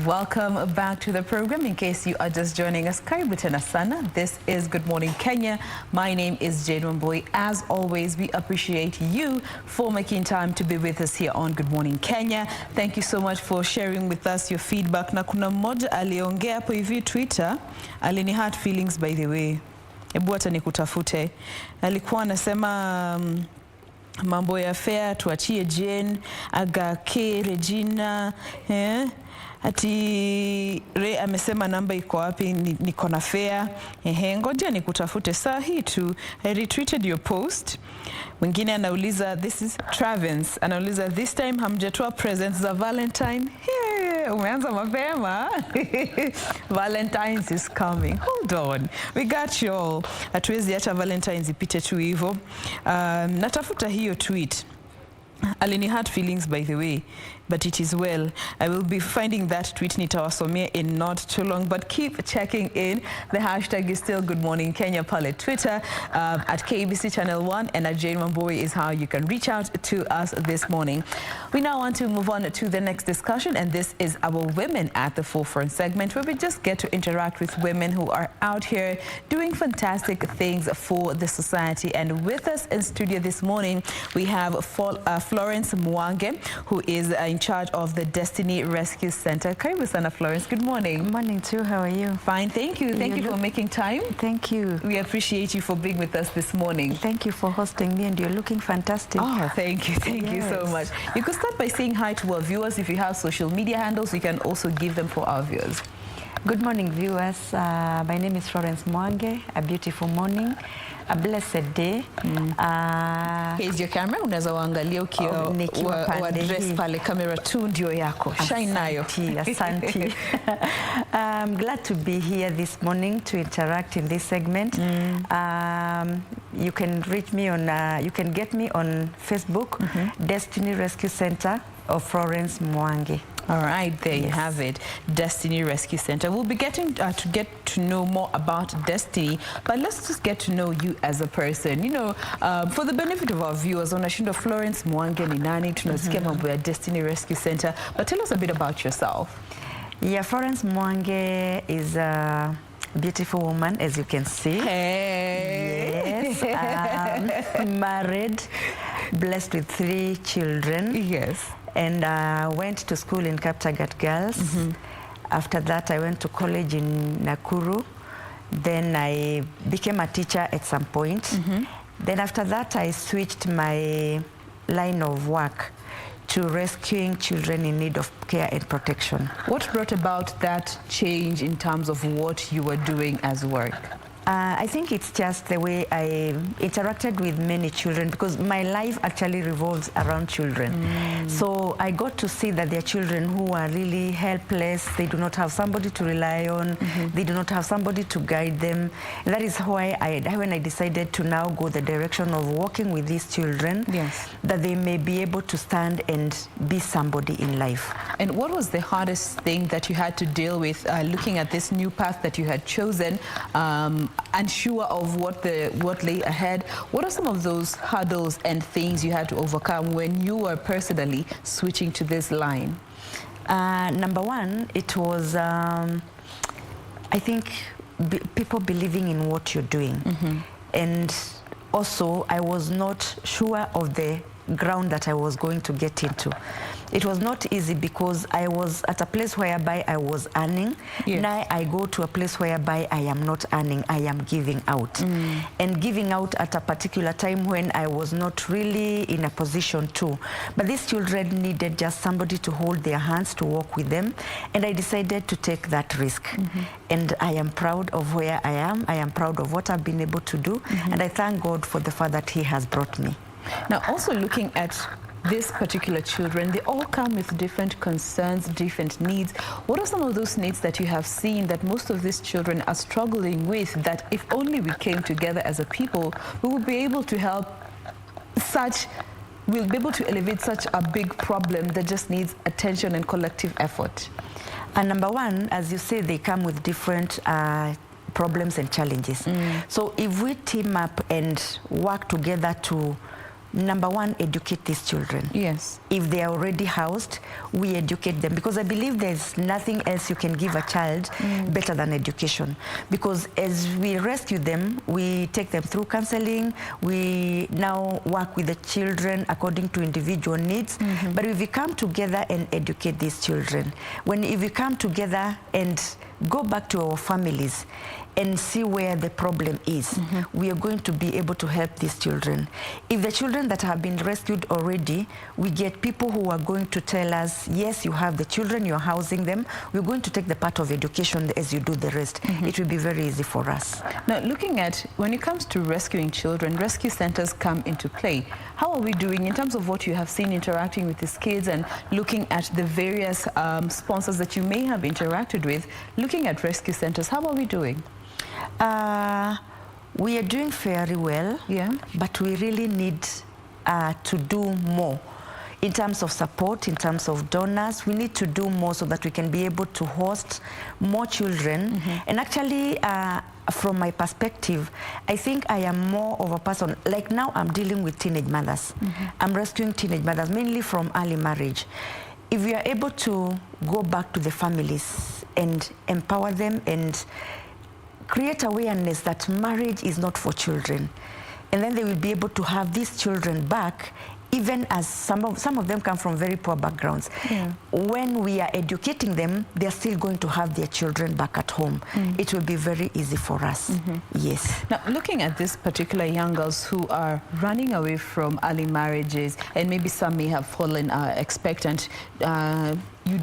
Welcome back to the program. In case you are just joining us, karibu tena sana. This is Good Morning Kenya. My name is Wambui. As always, we appreciate you for making time to be with us here on Good Morning Kenya. Thank you so much for sharing with us your feedback. Na kuna mmoja aliongea hapo hivi Twitter, alini hurt feelings by the way. Ebu hata nikutafute. Alikuwa anasema mambo ya fair tuachie Jane, Agake, Regina, ati Ray amesema namba iko wapi, niko na fair. Ngoja nikutafute saa hii tu. I retweeted your post. Mwingine anauliza, this is Travens, anauliza this time hamjatoa presents za Valentine. Umeanza mapema. Valentine's is coming. Hold on. We got you all. Hatuwezi hata Valentine's ipite tu hivyo. Natafuta hiyo tweet. Alini hurt feelings by the way, but it is well. I will be finding that tweet nitawasomea in not too long, but keep checking in. The hashtag is still Good Morning Kenya pale Twitter, at KBC Channel 1 and at Jane Wambui is how you can reach out to us this morning. We now want to move on to the next discussion, and this is our Women at the Forefront segment, where we just get to interact with women who are out here doing fantastic things for the society. And with us in studio this morning, we have Florence Mwange, who is in charge of the Destiny Rescue Center. Karibu sana, Florence. Good morning. Good morning too. How are you? Fine, thank you. Thank you for making time. Thank you. We appreciate you for being with us this morning. Thank you for hosting me, and you're looking fantastic. Oh, thank you. Thank you so much. You could start by saying hi to our viewers. If you have social media handles, you can also give them for our viewers. Good morning, viewers. My name is Florence Mwange. A beautiful morning, a blessed day. Here's your camera. Unaweza waangalia ukiwa wa address pale, camera 2 ndio yako. Shine nayo. Asante. I'm glad to be here this morning to interact in this segment. You can reach me on, you can get me on Facebook, Destiny Rescue Center of Florence Mwange. All right, there you have it, Destiny Rescue Center. We'll be getting to get to know more about Destiny, but let's just get to know you as a person. You know, for the benefit of our viewers, unashinda Florence Mwange ni nani, tunasikia mambo ya Destiny Rescue Center, but tell us a bit about yourself. Yeah, Florence Mwange is a beautiful woman, as you can see. Hey. Yes, married, blessed with 3 children. Yes. And went to school in Kaptagat Girls. After that, I went to college in Nakuru. Then I became a teacher at some point. Then after that, I switched my line of work to rescuing children in need of care and protection. What brought about that change in terms of what you were doing as work? I think it's just the way I interacted with many children, because my life actually revolves around children. So I got to see that there are children who are really helpless. They do not have somebody to rely on. They do not have somebody to guide them. And that is why when I decided to now go the direction of working with these children, that they may be able to stand and be somebody in life. And what was the hardest thing that you had to deal with looking at this new path that you had chosen? Unsure of what lay ahead. What are some of those hurdles and things you had to overcome when you were personally switching to this line? Number one, it was, I think, people believing in what you're doing. And also, I was not sure of the ground that I was going to get into. It was not easy because I was at a place whereby I was earning. Now I go to a place whereby I am not earning, I am giving out. And giving out at a particular time when I was not really in a position to. But these children needed just somebody to hold their hands, to walk with them. And I decided to take that risk. And I am proud of where I am. I am proud of what I've been able to do. And I thank God for the far that He has brought me. Now, also looking at these particular children, they all come with different concerns, different needs. What are some of those needs that you have seen that most of these children are struggling with, that if only we came together as a people, we would be able to help we'll be able to elevate such a big problem that just needs attention and collective effort? And number one, as you say, they come with different problems and challenges. So if we team up and work together to number one, educate these children. Yes. If they are already housed, we educate them, because I believe there's nothing else you can give a child better than education. Because as we rescue them, we take them through counseling, we now work with the children according to individual needs. But if we come together and educate these children, if we come together and go back to our families and see where the problem is, we are going to be able to help these children. If the children that have been rescued already, we get people who are going to tell us, yes, you have the children, you're housing them, we're going to take the part of education as you do the rest. It will be very easy for us. Now, looking at, when it comes to rescuing children, rescue centers come into play. How are we doing in terms of what you have seen interacting with these kids and looking at the various sponsors that you may have interacted with, looking at rescue centers, how are we doing? We are doing very well, but we really need to do more. In terms of support, in terms of donors, we need to do more so that we can be able to host more children. And actually, from my perspective, I think I am more of a person, like now I'm dealing with teenage mothers. I'm rescuing teenage mothers, mainly from early marriage. If we are able to go back to the families and empower them and create awareness that marriage is not for children, and then they will be able to have these children back, even as some of them come from very poor backgrounds. When we are educating them, they're still going to have their children back at home. It will be very easy for us. Yes. Now, looking at these particular young girls who are running away from early marriages, and maybe some may have fallen expectant, we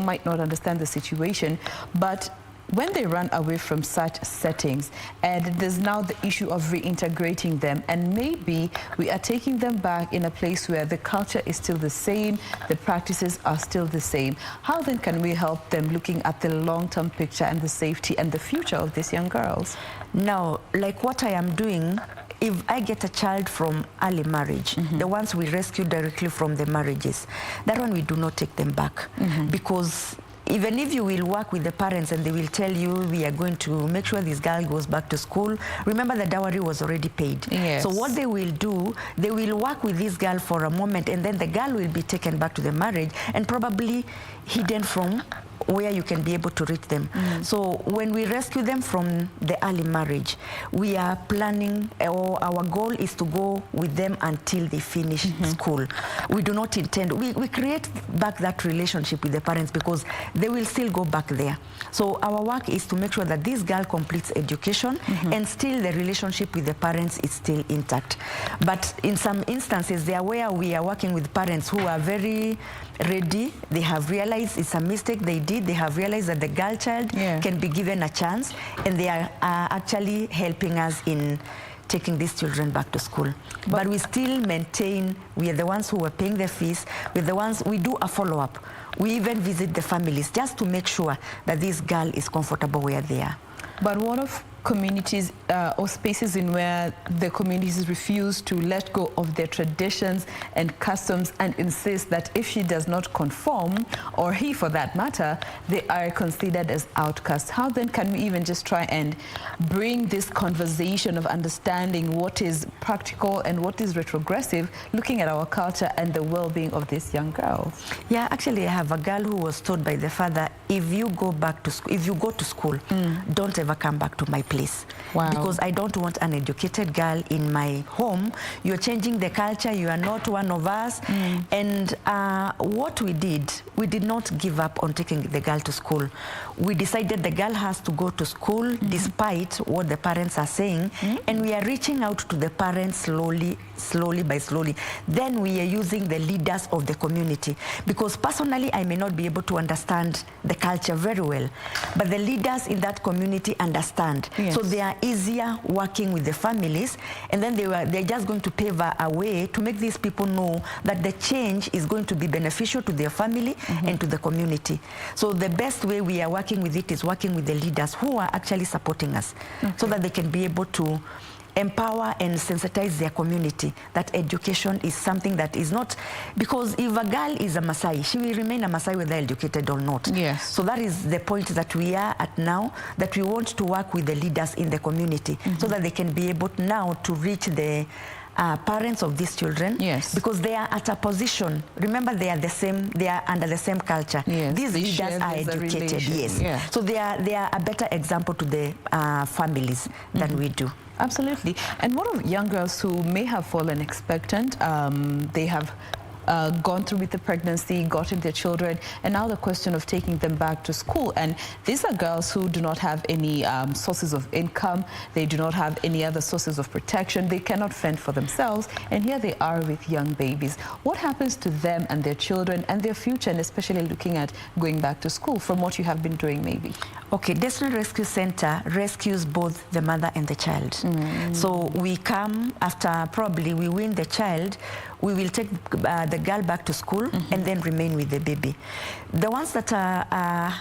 might not understand the situation, but when they run away from such settings, and there's now the issue of reintegrating them, and maybe we are taking them back in a place where the culture is still the same, the practices are still the same. How then can we help them looking at the long-term picture and the safety and the future of these young girls? Now, like what I am doing, if I get a child from early marriage, the ones we rescue directly from the marriages, that one we do not take them back, because even if you will work with the parents and they will tell you, we are going to make sure this girl goes back to school, remember the dowry was already paid. So what they will do, they will work with this girl for a moment, and then the girl will be taken back to the marriage and probably hidden from where you can be able to reach them. So when we rescue them from the early marriage, we are planning, or our goal is to go with them until they finish school. We do not intend, we create back that relationship with the parents, because they will still go back there. So our work is to make sure that this girl completes education and still the relationship with the parents is still intact. But in some instances, there where we are working with parents who are very ready, they have realized it's a mistake they did, they have realized that the girl child can be given a chance, and they are actually helping us in taking these children back to school. But we still maintain, we are the ones who are paying the fees, we're the ones, we do a follow-up. We even visit the families just to make sure that this girl is comfortable where they are. But what of communities or spaces in where the communities refuse to let go of their traditions and customs and insist that if she does not conform, or he for that matter, they are considered as outcasts? How then can we even just try and bring this conversation of understanding what is practical and what is retrogressive, looking at our culture and the well-being of these young girls? Yeah, actually I have a girl who was told by the father, if you go back to school, if you go to school, don't ever come back to my place. Because I don't want an educated girl in my home. You're changing the culture, you are not one of us. And what we did not give up on taking the girl to school. We decided the girl has to go to school despite what the parents are saying, and we are reaching out to the parents slowly by slowly. Then we are using the leaders of the community, because personally I may not be able to understand the culture very well, but the leaders in that community understand. So they are easier working with the families, and then they're just going to pave a way to make these people know that the change is going to be beneficial to their family and to the community. So the best way we are working with it is working with the leaders who are actually supporting us, so that they can be able to empower and sensitize their community that education is something that is not, because if a girl is a Maasai, she will remain a Maasai whether educated or not. So that is the point that we are at now, that we want to work with the leaders in the community so that they can be able now to reach the parents of these children, Yes. because they are at a position. Remember, they are under the same culture. Yes, These they leaders share are this educated. relation. Yes, Yeah. so they are a better example to the families than we do. Absolutely. And what of young girls who may have fallen expectant? They have gone through with the pregnancy, gotten their children, and now the question of taking them back to school. And these are girls who do not have any sources of income. They do not have any other sources of protection. They cannot fend for themselves. And here they are with young babies. What happens to them and their children and their future, and especially looking at going back to school from what you have been doing maybe? Okay, Destiny Rescue Center rescues both the mother and the child. So we come after probably we win the child, we will take the girl back to school and then remain with the baby. The ones that are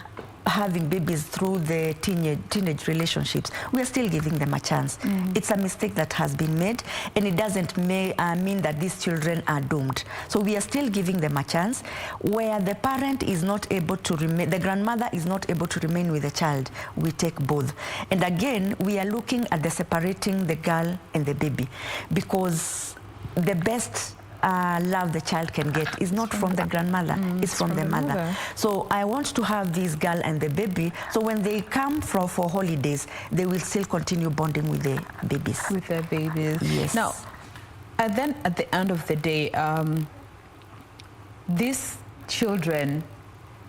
having babies through the teenage relationships, we are still giving them a chance. It's a mistake that has been made, and it doesn't mean that these children are doomed. So we are still giving them a chance. Where the parent is not able to remain, the grandmother is not able to remain with the child, we take both. And again, we are looking at the separating the girl and the baby, because the best love the child can get is not from the grandmother, it's from the mother. So I want to have this girl and the baby, so when they come for holidays, they will still continue bonding with the babies. With their babies. Yes. Now, and then at the end of the day, these children,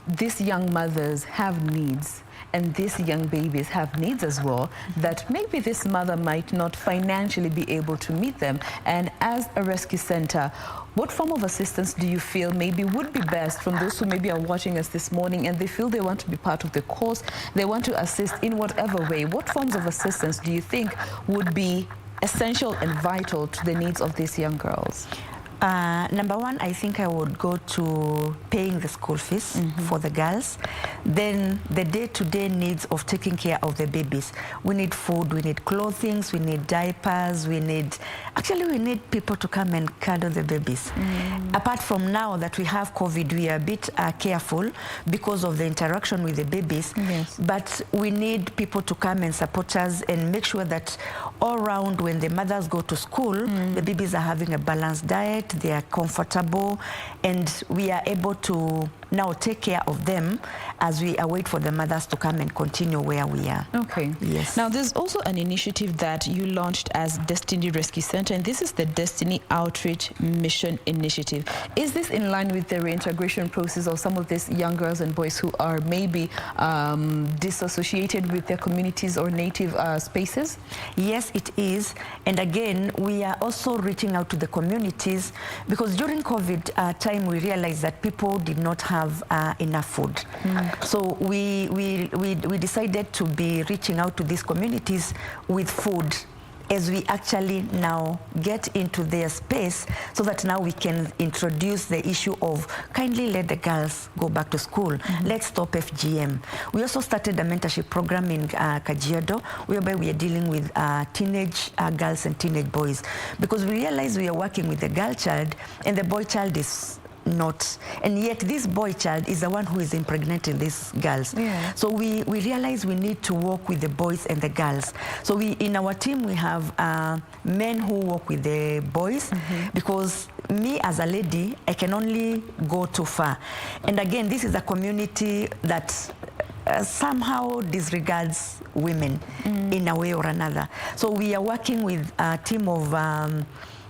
these young mothers have needs. And these young babies have needs as well, that maybe this mother might not financially be able to meet them. And as a rescue center, what form of assistance do you feel maybe would be best from those who maybe are watching us this morning and they feel they want to be part of the cause, they want to assist in whatever way? What forms of assistance do you think would be essential and vital to the needs of these young girls? Number one, I think I would go to paying the school fees for the girls. Then the day-to-day needs of taking care of the babies. We need food, we need clothing, we need diapers, we need people to come and cuddle the babies. Apart from now that we have COVID, we are a bit careful because of the interaction with the babies. Yes. But we need people to come and support us and make sure that all around when the mothers go to school, the babies are having a balanced diet, they are comfortable, and we are able to now take care of them as we await for the mothers to come and continue where we are. Okay. Yes. Now, there's also an initiative that you launched as Destiny Rescue Center, and this is the Destiny Outreach Mission Initiative. Is this in line with the reintegration process of some of these young girls and boys who are maybe disassociated with their communities or native spaces? Yes, it is. And again, we are also reaching out to the communities, because during COVID time, we realized that people did not have enough food. So we decided to be reaching out to these communities with food as we actually now get into their space, so that now we can introduce the issue of kindly let the girls go back to school. Let's stop FGM. We also started a mentorship program in Kajiado, whereby we are dealing with teenage girls and teenage boys, because we realize we are working with the girl child and the boy child is not, and yet this boy child is the one who is impregnating these girls. Yeah. So we realize we need to work with the boys and the girls. So in our team we have men who work with the boys, because me as a lady, I can only go too far. And again, this is a community that somehow disregards women in a way or another. So we are working with a team of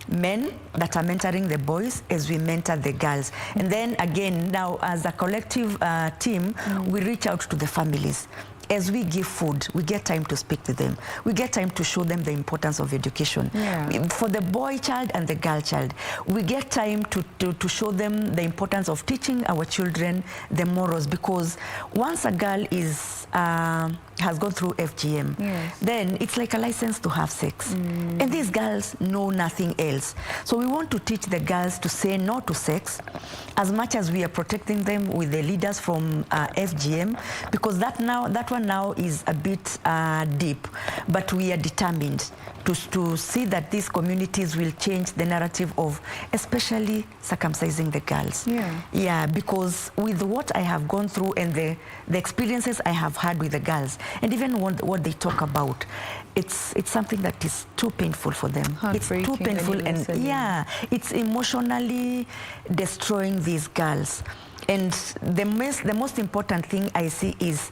men that are mentoring the boys as we mentor the girls. And then again, now as a collective team, we reach out to the families. As we give food, we get time to speak to them. We get time to show them the importance of education. Yeah. For the boy child and the girl child, we get time to show them the importance of teaching our children the morals, because once a girl is has gone through FGM, yes, then it's like a license to have sex. And these girls know nothing else. So we want to teach the girls to say no to sex, as much as we are protecting them with the leaders from FGM, because that one now is a bit deep, but we are determined to see that these communities will change the narrative of especially circumcising the girls. Yeah. Yeah, because with what I have gone through and the experiences I have had with the girls, And even what they talk about, it's something that is too painful for them. It's too painful, and yeah, it's emotionally destroying these girls. And the most important thing I see is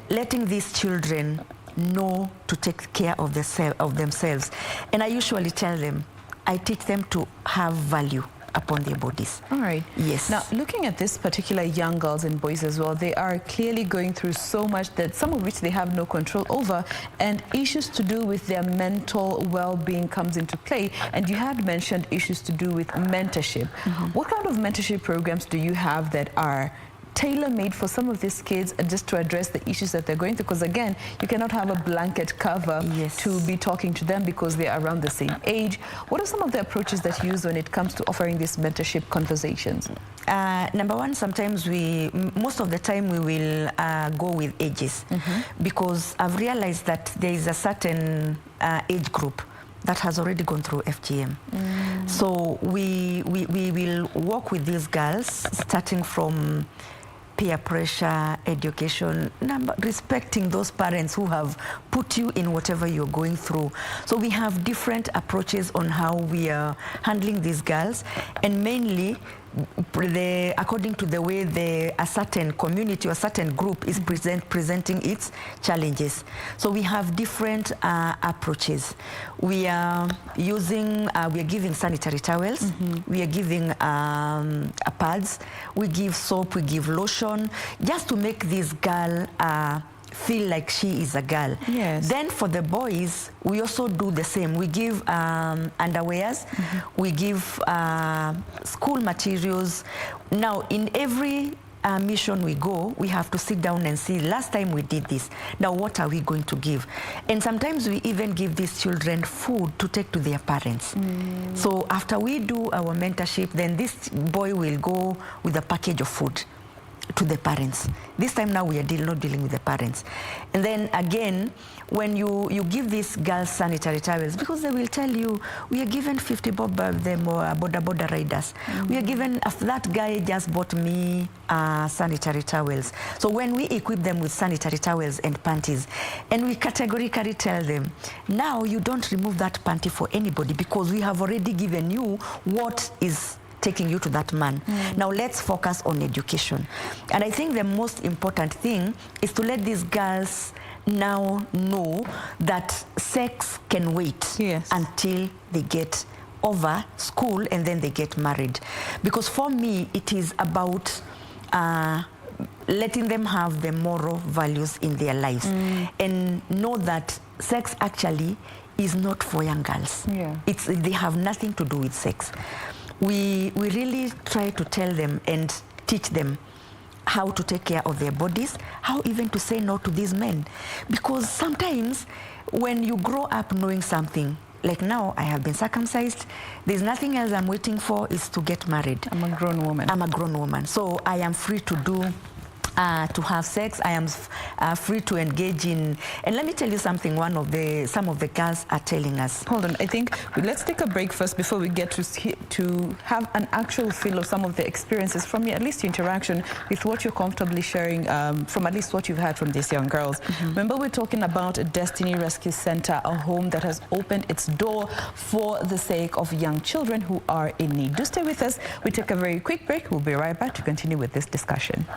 letting these children know to take care of themselves. And I usually tell them, I teach them to have value upon their bodies. All right. Yes. Now, looking at this particular young girls and boys as well, they are clearly going through so much, that some of which they have no control over, and issues to do with their mental well-being comes into play. And you had mentioned issues to do with mentorship. What kind of mentorship programs do you have that are tailor-made for some of these kids, just to address the issues that they're going through? Because again, you cannot have a blanket cover to be talking to them because they are around the same age. What are some of the approaches that you use when it comes to offering these mentorship conversations? Number one, sometimes most of the time we will go with ages, because I've realized that there is a certain age group that has already gone through FGM. So we will work with these girls, starting from peer pressure, education, respecting those parents who have put you in whatever you're going through. So we have different approaches on how we are handling these girls, and mainly according to the way a certain community or certain group is presenting its challenges. So we have different approaches. We are giving sanitary towels, we are giving pads, we give soap, we give lotion, just to make this girl feel like she is a girl. Yes. Then for the boys, we also do the same. We give underwears, we give school materials. Now, in every mission we go, we have to sit down and see, last time we did this, now what are we going to give? And sometimes we even give these children food to take to their parents. So after we do our mentorship, then this boy will go with a package of food to the parents. This time now we are not dealing with the parents. And then again, when you give these girls sanitary towels, because they will tell you, we are given 50 bob of them border riders. We are given, that guy just bought me sanitary towels. So when we equip them with sanitary towels and panties, and we categorically tell them, now you don't remove that panty for anybody, because we have already given you what is taking you to that man. Now let's focus on education. And I think the most important thing is to let these girls now know that sex can wait until they get over school and then they get married. Because for me, it is about letting them have the moral values in their lives and know that sex actually is not for young girls. They have nothing to do with sex. We really try to tell them and teach them how to take care of their bodies, how even to say no to these men. Because sometimes when you grow up knowing something, like now I have been circumcised, there's nothing else I'm waiting for is to get married. I'm a grown woman. I'm a grown woman. So I am free to to have sex. I am free to engage in, and let me tell you something. Some of the girls are telling us. Hold on, I think let's take a break first before we get to have an actual feel of some of the experiences from at least your interaction with what you're comfortably sharing from at least what you've heard from these young girls. Remember, we're talking about a Destiny Rescue Center, a home that has opened its door for the sake of young children who are in need. Do stay with us. We take a very quick break. We'll be right back to continue with this discussion.